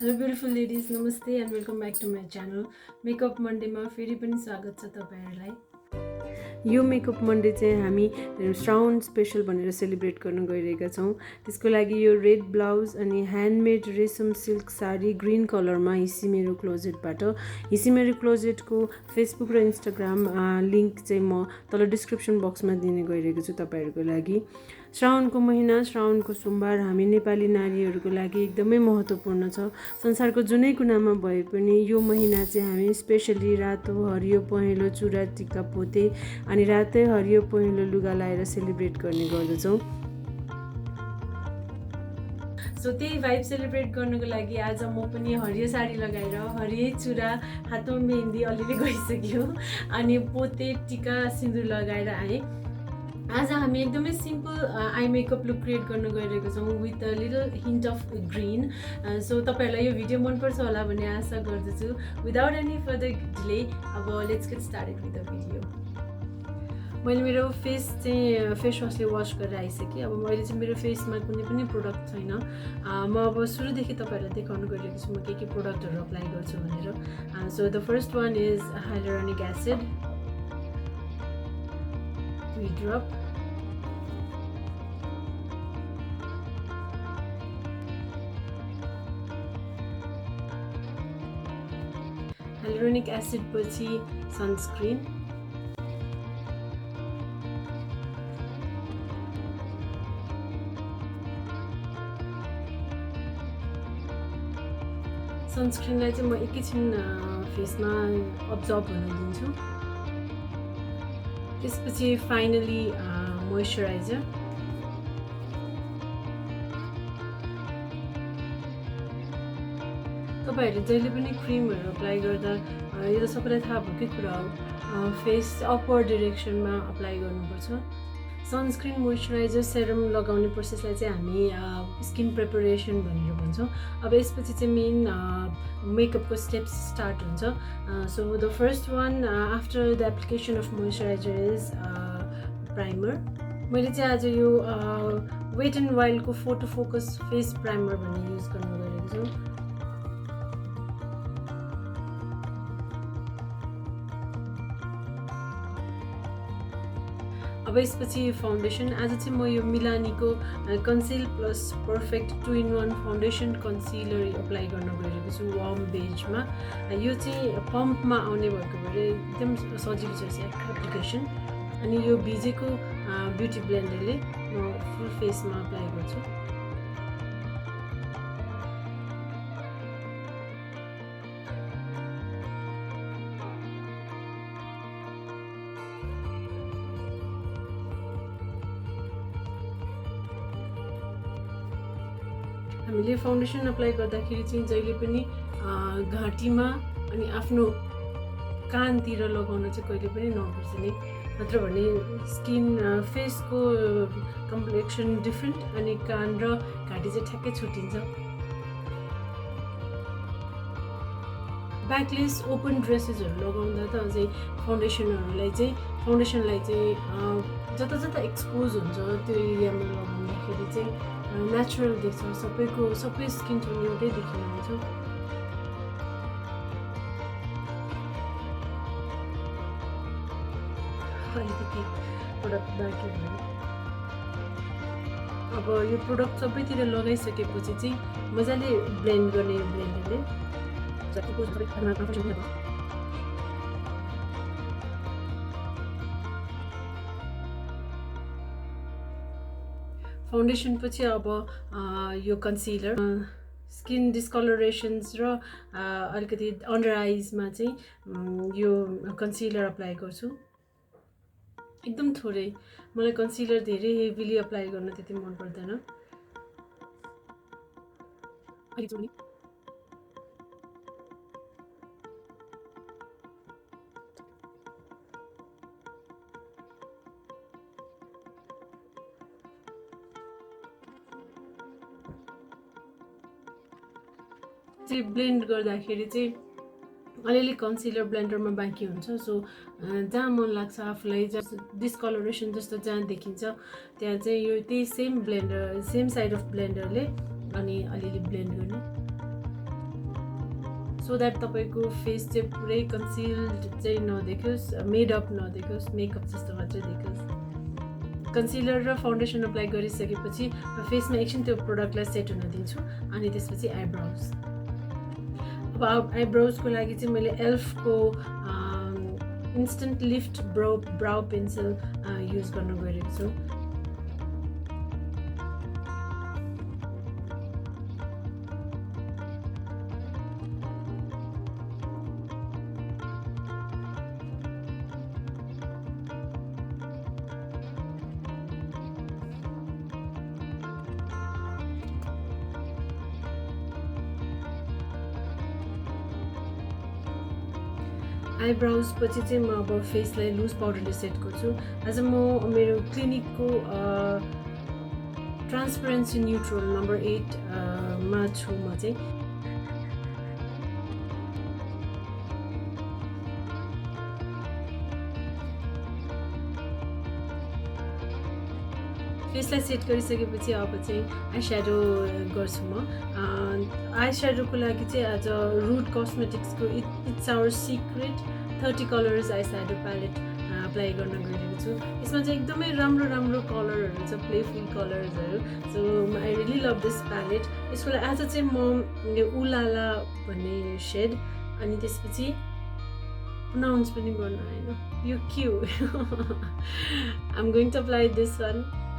Hello beautiful ladies, नमस्ते and welcome back to my channel. Makeup मन्डेमा फेरि पनि स्वागत छ तपाईँहरूलाई। यो मेकअप मन्डे चाहिँ हामी श्रावण स्पेसल भनेर सेलिब्रेट गर्न गइरहेका छौँ। त्यसको लागि यो रेड ब्लाउज अनि ह्यान्डमेड रेसम सिल्क साडी ग्रिन कलरमा हिसी मेरो क्लोजेटबाट। हिसी मेरो क्लोजेटको फेसबुक र इन्स्टाग्राम लिङ्क चाहिँ म तल डिस्क्रिप्सन बक्समा दिने गइरहेको छु तपाईँहरूको लागि। श्रावणको महिना, श्रावणको सोमबार हामी नेपाली नारीहरूको लागि एकदमै महत्त्वपूर्ण छ। संसारको जुनै कुनामा भए पनि यो महिना चाहिँ हामी स्पेसली रातो हरियो पहेँलो चुरा टिका पोते अनि रातै हरियो पहेँलो लुगा लाएर सेलिब्रेट गर्ने गर्दछौँ। सो त्यही भाइब सेलिब्रेट गर्नको लागि आज म पनि हरियो साडी लगाएर हरियो चुरा, हातमा मेहन्दी अलिअलि गइसक्यो अनि पोते टिका सिन्दुर लगाएर आएँ। आज हामी एकदमै simple eye makeup look create गर्न गइरहेको छौँ with a little hint of green. So तपाईँहरूलाई यो भिडियो मनपर्छ होला भन्ने आशा गर्दछु। विदाउट एनी फर्दर डिले अब let's get started with the video. मैले मेरो फेस चाहिँ फेस वासले वास गरेर आइसकेँ। अब मैले चाहिँ मेरो फेसमा कुनै पनि प्रोडक्ट छैन। म अब सुरुदेखि तपाईँहरूलाई देखाउनु गइरहेको छु म के प्रोडक्टहरू अप्लाई गर्छु भनेर। So the first one is hyaluronic acid 3 drop, hyaluronic acid पछि sunscreen, सनस्क्रिनलाई चाहिँ म एकैछिन फेसमा अब्जर्भ हुन दिन्छु। त्यसपछि फाइनली मोइस्चराइजर। तपाईँहरूले जहिले पनि क्रिमहरू अप्लाई गर्दा यो त सबैलाई थाहा भएकै कुरा हो, फेस अपवर्ड डिरेक्सनमा अप्लाई गर्नुपर्छ। सनस्क्रिन मोइस्चराइजर सेरम लगाउने प्रोसेसलाई चाहिँ हामी स्किन प्रिपरेसन भनेर भन्छौँ। अब यसपछि चाहिँ मेन मेकअपको स्टेप्स स्टार्ट हुन्छ। So the first one after the application of moisturizer is primer. मैले चाहिँ आज यो वेट एन्ड वाइल्डको फोटो फोकस फेस प्राइमर भन्ने युज गर्न गइरहेको छु। अब यसपछि फाउन्डेसन। आज चाहिँ म यो मिलानीको conceal plus perfect 2-in-1 foundation concealer apply गर्न गइरहेको छु वार्म बेजमा। यो चाहिँ पम्पमा आउने भएको भएर एकदम सजिलो छ एप्लिकेसन। अनि यो भिजेको ब्युटी ब्लेन्डरले म फुल फेसमा अप्लाई गर्छु। हामीले फाउन्डेसन अप्लाई गर्दाखेरि चाहिँ जहिले पनि घाँटीमा अनि आफ्नो कानतिर लगाउन चाहिँ कहिले पनि नबिर्सने, नत्र भने स्किन फेसको कम्प्लेक्सन डिफ्रेन्ट अनि कान र घाँटी चाहिँ ठ्याक्कै छुट्टिन्छ। ब्याकलेस ओपन ड्रेसेसहरू लगाउँदा त अझै फाउन्डेसनलाई चाहिँ जता जता एक्सपोज हुन्छ त्यो एरियामा लगाउँदाखेरि चाहिँ नेचुरल देख्छ, सबै स्किन टोन एउटै देखिन आउँछ। अलिकति प्रोडक्ट बाँकी भयो। अब यो प्रोडक्ट सबैतिर लगाइसकेपछि चाहिँ मजाले ब्लेन्ड गर्ने ब्लेन्डरले फाउन्डेसन पछि अब यो कन्सिलर, स्किन डिस्कलरेसन्स र अलिकति अन्डर आइजमा चाहिँ यो कन्सिलर अप्लाई गर्छु। एकदम थोरै, मलाई कन्सिलर धेरै हेभिली अप्लाई गर्न त्यति मन पर्दैन। चाहिँ ब्लेन्ड गर्दाखेरि चाहिँ अलिअलि कन्सिलर ब्लेन्डरमा बाँकी हुन्छ। सो जहाँ मन लाग्छ आफूलाई, डिस्कलरेसन जस्तो जहाँ देखिन्छ त्यहाँ चाहिँ यो त्यही सेम साइड अफ ब्लेन्डरले अनि अलिअलि ब्लेन्ड गर्ने। सो द्याट तपाईँको फेस चाहिँ पुरै कन्सिल्ड चाहिँ नदेखोस्, मेडअप नदेखोस्, मेकअप जस्तो मात्रै देखोस्। कन्सिलर र फाउन्डेसन अप्लाई गरिसकेपछि फेसमा एकछिन त्यो प्रोडक्टलाई सेट हुन दिन्छु अनि त्यसपछि आइब्रोज। अब आइब्रोजको लागि चाहिँ मैले एल्फको इन्स्टेन्ट लिफ्ट ब्राउ पेन्सिल युज गर्न गइरहेको छु। आइब्राउज पछि चाहिँ म अब फेसलाई लुज पाउडरले सेट गर्छु। आज म मेरो क्लिनिकको ट्रान्सपरेन्सी न्युट्रल नम्बर 8 मा छु म चाहिँ। फेसलाई सेट गरिसकेपछि अब चाहिँ आई स्याडो गर्छु म। आई स्याडोको लागि चाहिँ आज रुट कस्मेटिक्सको it's our secret 30 colours eye shadow palette apply गर्न गइरहेको छु। यसमा चाहिँ एकदमै राम्रो कलरहरू छ, प्लेफुल कलर्सहरू। So I really love this palette. यसको लागि आज चाहिँ म यो उलाला भन्ने सेड अनि त्यसपछि प्रोनाउन्स पनि गर्नु आएन, यो के हो? I am going to apply this one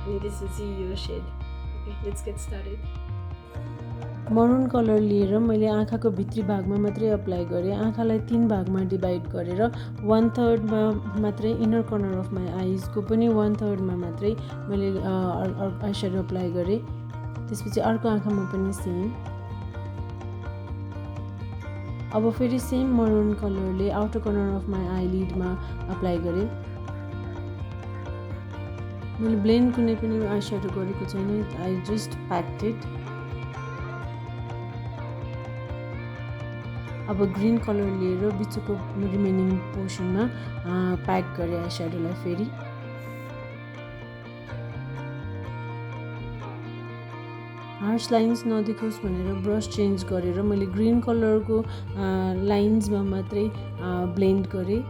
अनि त्यसपछि यो shade. Okay, let's get started. Maroon colour लिएर मैले आँखाको भित्री भागमा मात्रै अप्लाई गरेँ। आँखालाई 3 भागमा डिभाइड गरेर 1/3 मा मात्रै इनर कर्नर अफ माई आइजको पनि 1/3 मा मात्रै मैले आई स्याडो अप्लाई गरेँ। त्यसपछि अर्को आँखामा पनि सेम। अब फेरि सेम मरुन कलरले आउटर कर्नर अफ माई आइलिडमा अप्लाई गरेँ। मैले ब्लेन्ड कुनै पनि आई स्याडो गरेको छैन, आई जस्ट प्याक्ड इट। अब ग्रीन कलर लिएर बिचको रिमेनिङ पोर्सनमा प्याक गरेँ आई स्याडोलाई फेरि। हार्स लाइन्स नदेखोस् भनेर ब्रस चेन्ज गरेर मैले ग्रीन कलरको लाइन्समा मात्रै ब्लेन्ड गरेँ।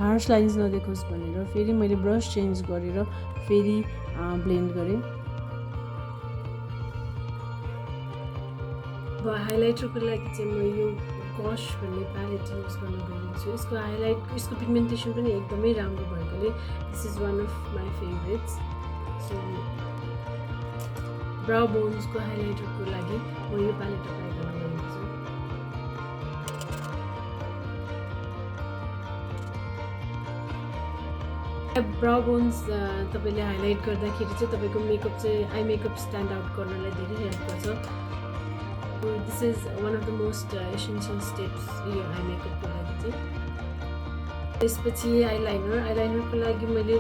हार्स लाइन्स नदेखोस् भनेर फेरि मैले ब्रस चेन्ज गरेर फेरि ब्लेन्ड गरेँ। अब हाइलाइटरको लागि चाहिँ म यो गश भन्ने प्यालेट युज गर्न गइरहेको छु। यसको हाइलाइट, यसको पिगमेन्टेसन पनि एकदमै राम्रो भएकोले this is one of my favourites. So brow बोन्सको हाइलाइटरको लागि म यो प्यालेट अप्लाई गर्न गइरहेको छु। ब्राउ बोन्स तपाईँले हाइलाइट गर्दाखेरि चाहिँ तपाईँको मेकअप चाहिँ आई मेकअप स्ट्यान्ड आउट गर्नलाई धेरै हेल्प गर्छ। This is one of the most essential steps यो आई मेकअपको लागि चाहिँ। त्यसपछि आइलाइनरको लागि मैले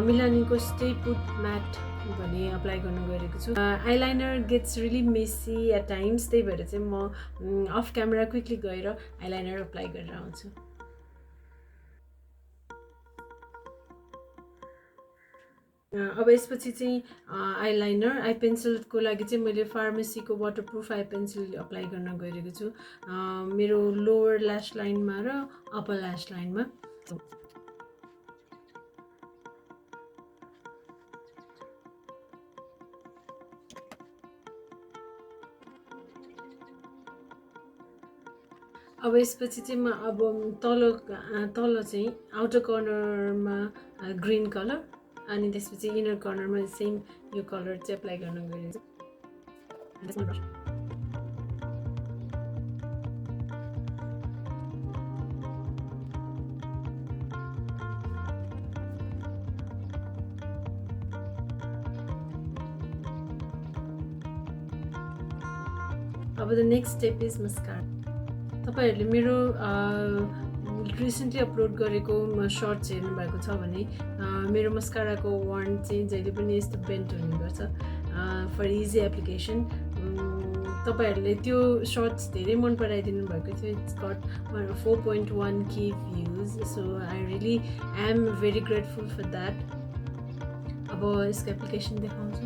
मिलानीको स्टे पुट म्याट भन्ने अप्लाई गर्न गइरहेको छु। Eyeliner gets really messy at times, त्यही भएर चाहिँ म अफ क्यामेरा क्विकली गएर आइलाइनर अप्लाई गरेर आउँछु। अब यसपछि चाहिँ आई पेन्सिलको लागि चाहिँ मैले फार्मेसीको वाटरप्रुफ आई पेन्सिल अप्लाई गर्न गइरहेको छु मेरो लोवर ल्यास लाइनमा र अप्पर ल्यास लाइनमा। अब यसपछि चाहिँ म अब तल चाहिँ आउटर कर्नरमा ग्रीन कलर अनि त्यसपछि इनर कर्नरमा सेम यो कलर चाहिँ अप्लाई गर्न गइरहेको छु। अब the next step is mascara. तपाईहरुले मेरो रिसेन्टली अपलोड गरेको सर्ट्स हेर्नु भएको छ भने मेरो मस्काराको वान्ड चाहिँ जहिले पनि यस्तो बेन्ट हुने गर्छ फर इजी एप्लिकेसन। तपाईहरुले त्यो सर्ट्स धेरै मन पराइदिनु भएको थियो। It's got 4.1K views, so I really am very grateful for that. अब यसको एप्लिकेसन देखाउँछु।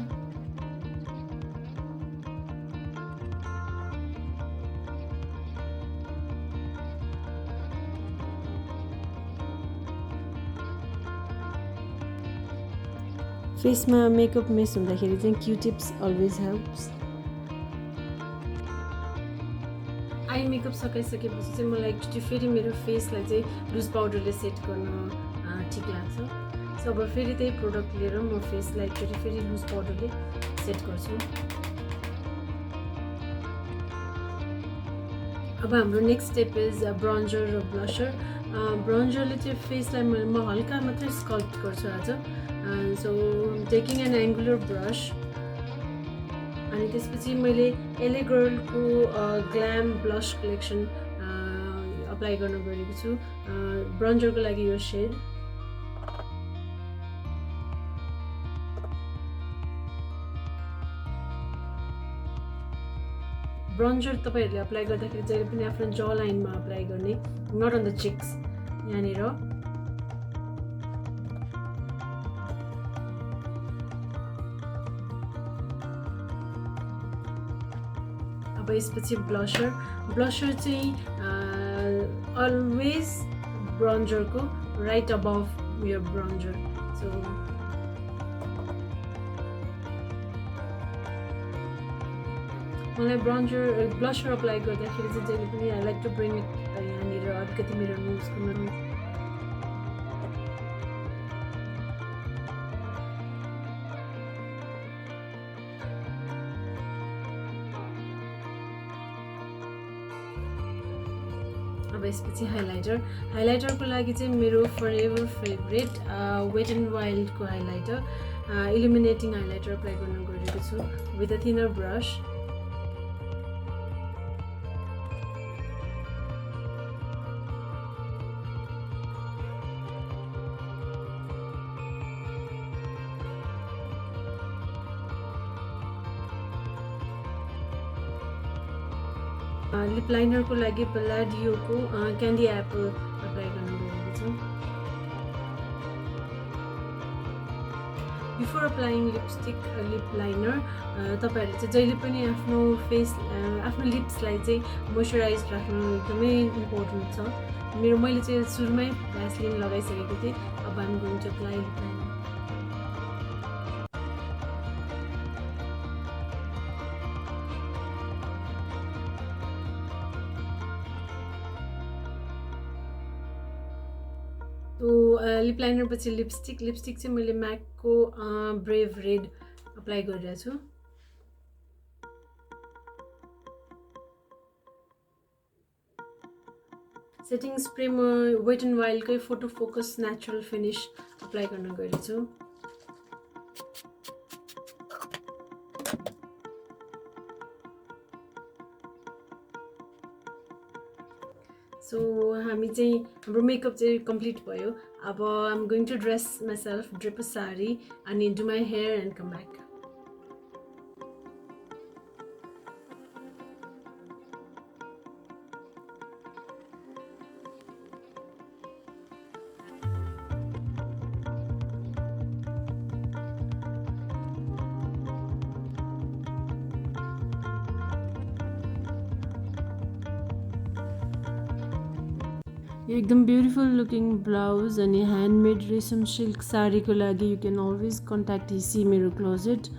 फेसमा मेकअप मेस हुँदाखेरि चाहिँ Q-tips always helps. Eye makeup सकाइसकेपछि चाहिँ मलाई एकचोटि फेरि मेरो फेसलाई चाहिँ लुज पाउडरले सेट गर्न ठिक लाग्छ। सो अब फेरि त्यही प्रोडक्ट लिएर म फेसलाई एकचोटि फेरि लुज पाउडरले सेट गर्छु। अब हाम्रो नेक्स्ट स्टेप इज ब्रन्जर र ब्लसर। ब्रन्जरले चाहिँ फेसलाई म हल्का मात्रै स्कल्प्ट गर्छु आज। So taking an angular brush, अनि त्यसपछि मैले एले गर्लको ग्ल्याम ब्लस कलेक्सन अप्लाई गर्न गएको छु। ब्रन्जरको लागि यो सेड। ब्रन्जर तपाईँहरूले अप्लाई गर्दाखेरि जहिले पनि आफ्नो ज लाइनमा अप्लाई गर्ने, नट अन द चिक्स यहाँनिर। अब यसपछि ब्लसर। ब्लसर चाहिँ अलवेज ब्रन्जरको राइट अबभ यो ब्रन्जर। सो मलाई ब्लसर अप्लाई गर्दाखेरि चाहिँ जहिले पनि I like to bring it यहाँनिर अलिकति मेरो नोजको नजिक। अब यसपछि हाइलाइटरको लागि चाहिँ मेरो फरएभर फेभरेट वेट एन्ड वाइल्डको हाइलाइटर इल्युमिनेटिङ हाइलाइटर अप्लाई गर्न गएको छु with a thinner brush. Lip लाइनरको लागि पलाडियोको क्यान्डी एप्पल अप्लाई गर्न गएको छु। बिफोर अप्लाइङ लिप लाइनर तपाईँहरूले चाहिँ जहिले पनि आफ्नो लिप्सलाई चाहिँ मोइस्चराइज राख्नु एकदमै इम्पोर्टेन्ट छ। मैले चाहिँ सुरुमै भ्यासलिन लगाइसकेको थिएँ। अब I'm going to apply lip liner. तो लिप लाइनर पछि लिपस्टिक चाहिँ मैले म्याकको ब्रेभ रेड अप्लाई गरिरहेको छु। सेटिङ स्प्रे म वेट एन्ड वाइल्डकै photo focus natural finish apply गर्न गएको छु। सो हामी चाहिँ हाम्रो मेकअप चाहिँ कम्प्लिट भयो। अब I'm going to dress myself, drape a sari अनि do my hair and come back. एकदम ब्युटिफुल लुकिङ ब्लाउज अनि ह्यान्डमेड रेशम सिल्क साडीको लागि यु क्यान अलवेज कन्ट्याक्ट हिसी मेरो क्लोजेट।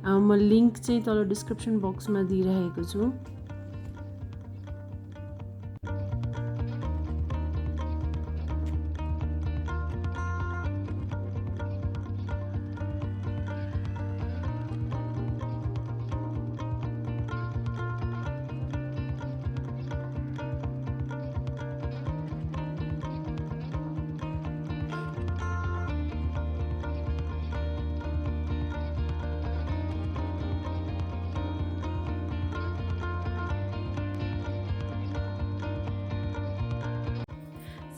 म लिङ्क चाहिँ तल डिस्क्रिप्सन बक्समा दिइरहेको छु।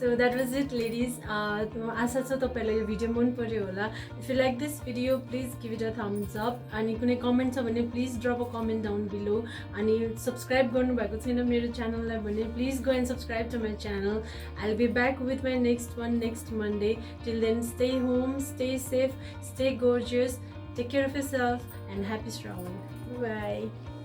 So that was it, ladies. आशा छ तपाईलाई यो भिडियो मन पर्यो होला। If you like this video, please give it a thumbs up. अनि कुनै कमेन्ट छ भने please drop a comment down below. अनि सब्सक्राइब गर्नु भएको छैन मेरो च्यानललाई भने please go and subscribe to my channel. I'll be back with my next one next Monday. Till then, stay home, stay safe, stay gorgeous, take care of yourself, and happy Shravan. Bye.